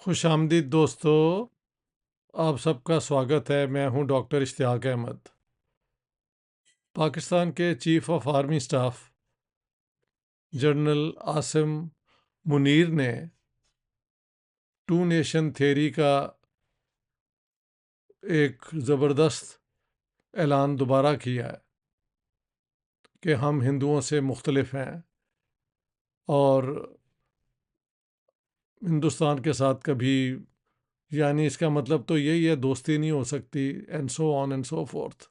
خوش آمدید دوستو، آپ سب کا سواگت ہے۔ میں ہوں ڈاکٹر اشتیاق احمد۔ پاکستان کے chief of army staff general Asim Munir نے ٹو نیشن تھیوری کا ایک زبردست اعلان دوبارہ کیا ہے کہ ہم ہندوؤں سے مختلف ہیں اور ہندوستان کے ساتھ کبھی، یعنی اس کا مطلب تو یہی ہے دوستی نہیں ہو سکتی، and so on and so forth.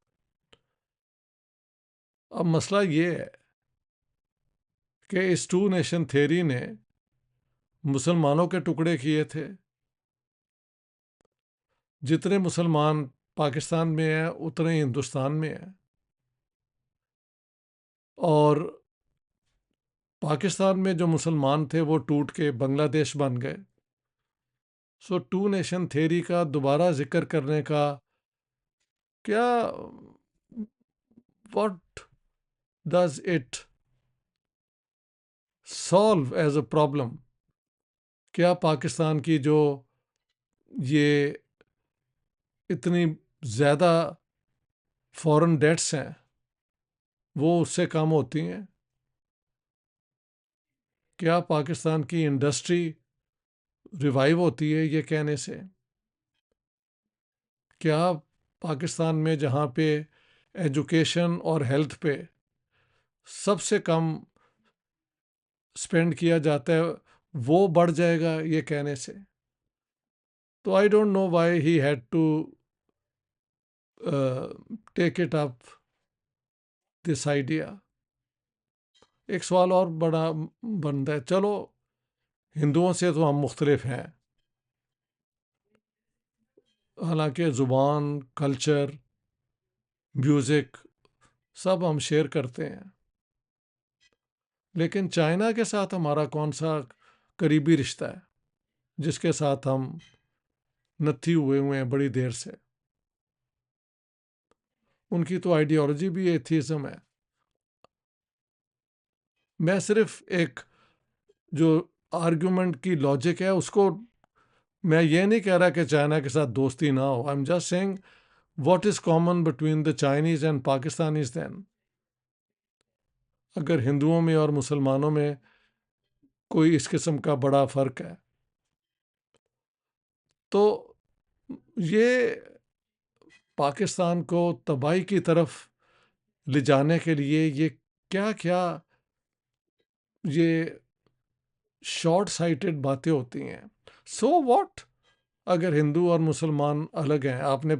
اب مسئلہ یہ ہے کہ اس ٹو نیشن تھیوری نے مسلمانوں کے ٹکڑے کیے تھے۔ جتنے مسلمان پاکستان میں ہیں اتنے ہی ہندوستان میں ہیں، اور پاکستان میں جو مسلمان تھے وہ ٹوٹ کے بنگلہ دیش بن گئے۔ سو ٹو نیشن تھیوری کا دوبارہ ذکر کرنے کا کیا، what does it solve as a problem? کیا پاکستان کی جو یہ اتنی زیادہ فورن ڈیٹس ہیں وہ اس سے کم ہوتی ہیں؟ کیا پاکستان کی انڈسٹری ریوائیو ہوتی ہے یہ کہنے سے؟ کیا پاکستان میں جہاں پہ ایجوکیشن اور ہیلتھ پہ سب سے کم اسپینڈ کیا جاتا ہے وہ بڑھ جائے گا یہ کہنے سے؟ تو I don't know why he had to take it up this idea. ایک سوال اور بڑا بنتا ہے، چلو ہندوؤں سے تو ہم مختلف ہیں، حالانکہ زبان، کلچر، میوزک سب ہم شیئر کرتے ہیں، لیکن چائنا کے ساتھ ہمارا کون سا قریبی رشتہ ہے جس کے ساتھ ہم نتھی ہوئے ہیں بڑی دیر سے؟ ان کی تو آئیڈیالوجی بھی ایتھیزم ہے۔ میں صرف ایک جو آرگیومنٹ کی لاجک ہے اس کو، میں یہ نہیں کہہ رہا کہ چائنا کے ساتھ دوستی نہ ہو، I am just seeing what is common between the Chinese and Pakistanis then. اگر ہندوؤں میں اور مسلمانوں میں کوئی اس قسم کا بڑا فرق ہے تو یہ پاکستان کو تباہی کی طرف لے جانے کے لیے یہ کیا کیا یہ شارٹ سائٹڈ باتیں ہوتی ہیں۔ سو واٹ اگر ہندو اور مسلمان الگ ہیں، آپ نے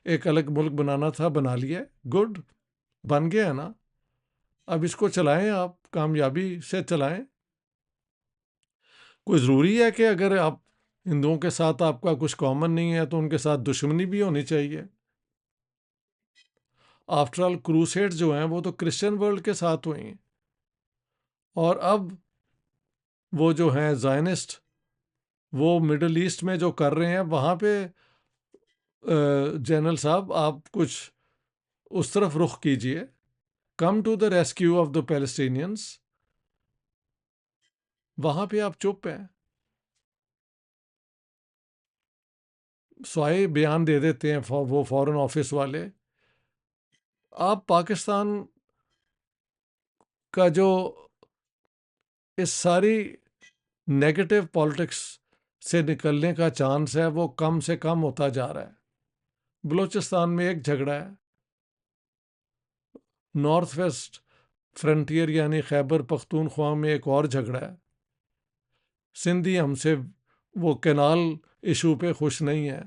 ایک الگ ملک بنانا تھا بنا لیا، گڈ، بن گیا ہے نا، اب اس کو چلائیں، آپ کامیابی سے چلائیں۔ کوئی ضروری ہے کہ اگر آپ ہندوؤں کے ساتھ آپ کا کچھ کامن نہیں ہے تو ان کے ساتھ دشمنی بھی ہونی چاہیے؟ آفٹر آل کروسیڈ جو ہیں وہ تو کرسچن ورلڈ کے ساتھ ہوئی ہیں، اور اب وہ جو ہیں زائنسٹ وہ مڈل ایسٹ میں جو کر رہے ہیں وہاں پہ جنرل صاحب آپ کچھ اس طرف رخ کیجئے، come to the rescue of the Palestinians. وہاں پہ آپ چپ ہیں، سوائے بیان دے دیتے ہیں وہ فورن آفس والے۔ آپ پاکستان کا جو اس ساری نیگیٹو پالیٹکس سے نکلنے کا چانس ہے وہ کم سے کم ہوتا جا رہا ہے۔ بلوچستان میں ایک جھگڑا ہے، نارتھ ویسٹ فرنٹیئر یعنی خیبر پختونخوا میں ایک اور جھگڑا ہے، سندھی ہم سے وہ کینال ایشو پہ خوش نہیں ہے۔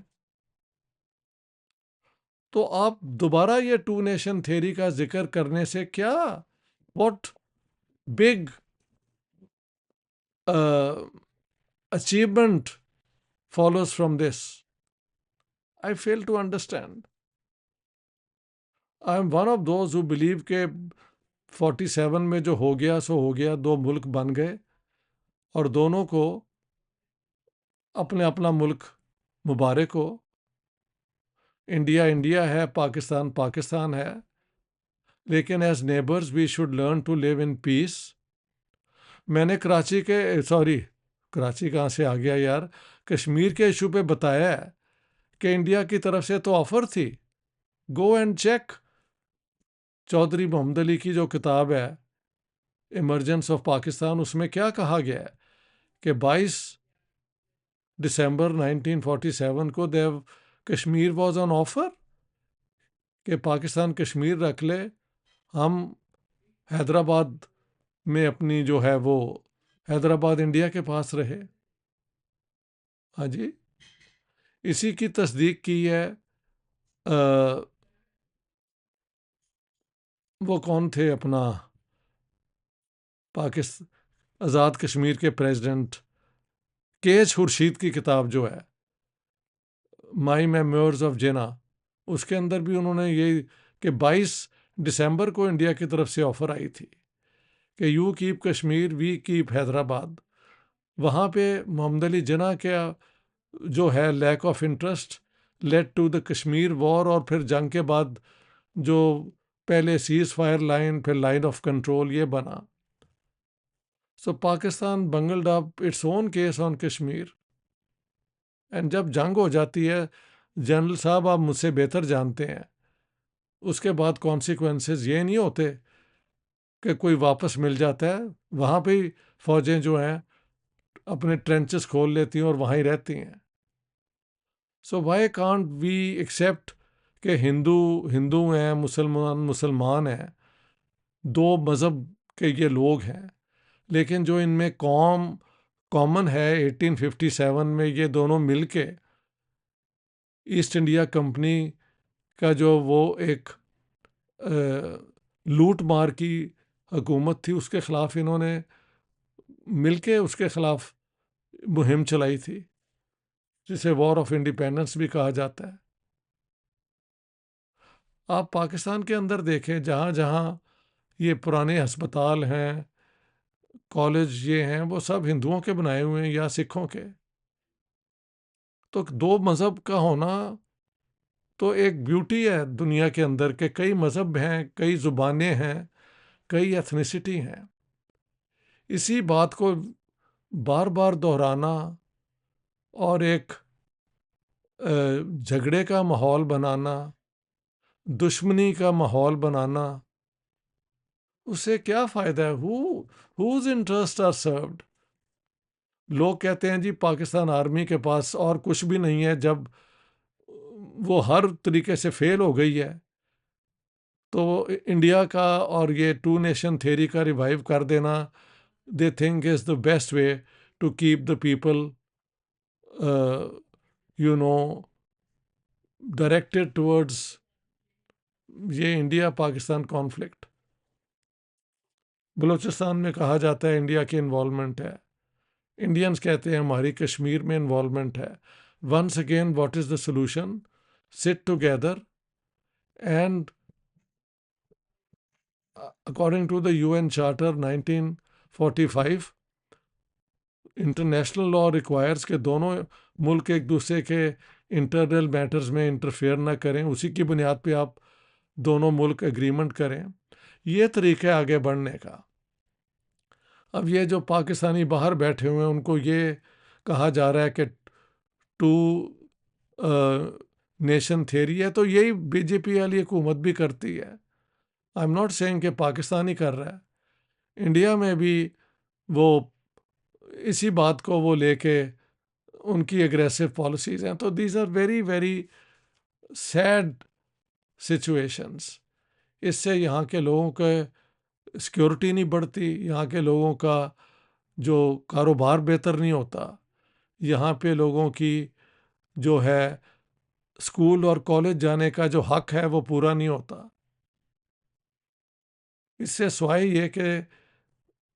تو آپ دوبارہ یہ ٹو نیشن تھیوری کا ذکر کرنے سے کیا، what big achievement follows from this? I fail to understand. I am one of those who believe کہ 47 میں جو ہو گیا سو ہو گیا، دو ملک بن گئے اور دونوں کو اپنے اپنا ملک مبارک ہو۔ انڈیا انڈیا ہے، پاکستان پاکستان ہے، لیکن as neighbours we should learn to live in peace. میں نے کراچی کراچی کہاں سے آ گیا یار، کشمیر کے ایشو پہ بتایا ہے کہ انڈیا کی طرف سے تو آفر تھی. گو اینڈ چیک چودھری محمد علی کی جو کتاب ہے ایمرجنس آف پاکستان, اس میں کیا کہا گیا ہے کہ 22 دسمبر 1947 کو کشمیر واز آن آفر کہ پاکستان کشمیر رکھ لے, ہم حیدرآباد میں اپنی جو ہے وہ حیدرآباد انڈیا کے پاس رہے. ہاں جی, اسی کی تصدیق کی ہے وہ کون تھے اپنا پاکستان آزاد کشمیر کے پریزیڈنٹ کے ایچ خورشید کی کتاب جو ہے مائی میمورز آف جنا, اس کے اندر بھی انہوں نے یہ کہ 22 دسمبر کو انڈیا کی طرف سے آفر آئی تھی کہ you keep Kashmir we keep Hyderabad. وہاں پہ محمد علی جناح کا جو ہے lack of interest led to the Kashmir war, اور پھر جنگ کے بعد جو پہلے سیز فائر لائن پھر لائن آف کنٹرول یہ بنا. So Pakistan bungled up its own case on Kashmir. And جب جنگ ہو جاتی ہے, جنرل صاحب آپ مجھ سے بہتر جانتے ہیں, اس کے بعد کانسیکوینسز یہ نہیں ہوتے کہ کوئی واپس مل جاتا ہے, وہاں پہ ہی فوجیں جو ہیں اپنے ٹرینچز کھول لیتی ہیں اور وہاں ہی رہتی ہیں. So why can't we accept کہ ہندو ہیں, مسلمان ہیں, دو مذہب کے یہ لوگ ہیں, لیکن جو ان میں کامن ہے 1857 میں یہ دونوں مل کے ایسٹ انڈیا کمپنی کا جو وہ ایک لوٹ مار کی حکومت تھی, اس کے خلاف انہوں نے مل کے اس کے خلاف مہم چلائی تھی, جسے وار آف انڈیپینڈنس بھی کہا جاتا ہے. آپ پاکستان کے اندر دیکھیں, جہاں جہاں یہ پرانے ہسپتال ہیں, کالج یہ ہیں, وہ سب ہندوؤں کے بنائے ہوئے ہیں یا سکھوں کے. تو دو مذہب کا ہونا تو ایک بیوٹی ہے دنیا کے اندر کہ کئی مذہب ہیں, کئی زبانیں ہیں, کئی ایتھنیسٹی ہیں. اسی بات کو بار بار دہرانا اور ایک جھگڑے کا ماحول بنانا, دشمنی کا ماحول بنانا, اس سے کیا فائدہ ہے؟ Whose interest are served. لوگ کہتے ہیں جی پاکستان آرمی کے پاس اور کچھ بھی نہیں ہے, جب وہ ہر طریقے سے فیل ہو گئی ہے تو انڈیا کا اور یہ ٹو نیشن تھیری کا ریوائیو کر دینا they think is the best way to keep the people directed towards یہ انڈیا پاکستان کانفلکٹ. بلوچستان میں کہا جاتا ہے انڈیا کی انوالومنٹ ہے, انڈینز کہتے ہیں ہماری کشمیر میں انوالومنٹ ہے. Once again what is the solution? Sit together and according to the UN charter 1945 international law requires کہ دونوں ملک ایک دوسرے کے انٹرنل میٹرز میں انٹرفیئر نہ کریں, اسی کی بنیاد پہ آپ دونوں ملک ایگریمنٹ کریں. یہ طریقہ آگے بڑھنے کا. اب یہ جو پاکستانی باہر بیٹھے ہوئے ہیں ان کو یہ کہا جا رہا ہے کہ ٹو نیشن تھیری ہے, تو یہی بی جے پی والی حکومت بھی کرتی ہے. آئی ایم ناٹ سیئنگ کہ پاکستان ہی کر رہا ہے, انڈیا میں بھی وہ اسی بات کو وہ لے کے ان کی اگریسو پالیسیز ہیں. تو these are very very sad situations. اس سے یہاں کے لوگوں کے سیکیورٹی نہیں بڑھتی, یہاں کے لوگوں کا جو کاروبار بہتر نہیں ہوتا, یہاں پہ لوگوں کی جو ہے اسکول اور کالج جانے کا جو حق ہے وہ پورا نہیں ہوتا. اس سے سوائے یہ کہ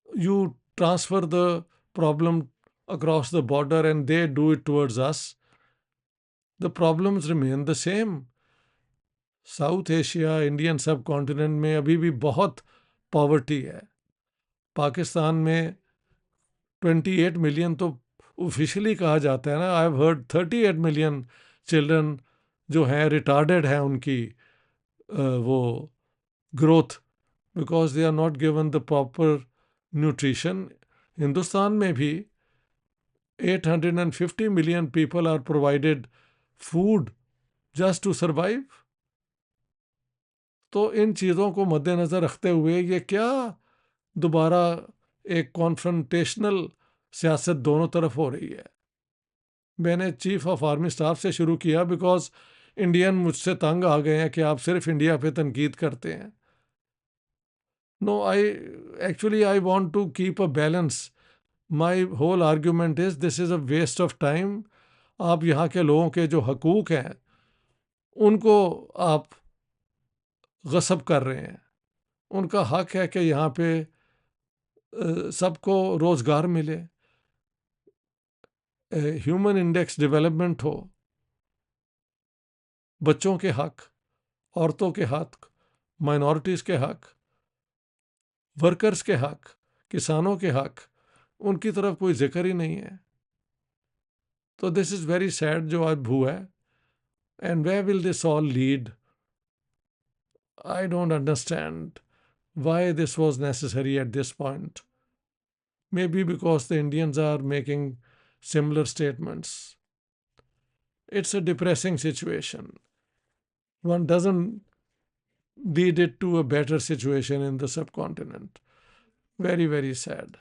you transfer the problem across the border and they do it towards us, the problems remain the same. South Asia, Indian subcontinent میں ابھی بھی بہت پاورٹی ہے. پاکستان میں 28 ملین تو اوفیشلی کہا جاتا ہے نا, I have heard 38 million children جو ہیں ریٹارڈڈ ہیں ان کی وہ growth, because they are not given the proper nutrition. Hindustan میں بھی 850 million people are provided food just to survive. تو ان چیزوں کو مد نظر رکھتے ہوئے یہ کیا دوبارہ ایک کانفرنٹیشنل سیاست دونوں طرف ہو رہی ہے. میں نے چیف آف آرمی اسٹاف سے شروع کیا بیکاز انڈین مجھ سے تنگ آ گئے ہیں کہ آپ صرف انڈیا پہ تنقید کرتے ہیں. No I want to keep a balance. My whole argument is this is a waste of time. آپ یہاں کے لوگوں کے جو حقوق ہیں ان کو آپ غصب کر رہے ہیں. ان کا حق ہے کہ یہاں پہ سب کو روزگار ملے، ہیومن انڈیکس ڈیولپمنٹ ہو، بچوں کے حق، عورتوں کے حق، مائنورٹیز کے حق، ورکرز کے حق، کسانوں کے حق، ان کی طرف کوئی ذکر ہی نہیں ہے. تو دس از ویری سیڈ جو اب ہوا ہے. And where will this all lead? I don't understand why this was necessary at this point. Maybe because the Indians are making similar statements. It's a depressing situation. One doesn't lead it to a better situation in the subcontinent. Very, very sad.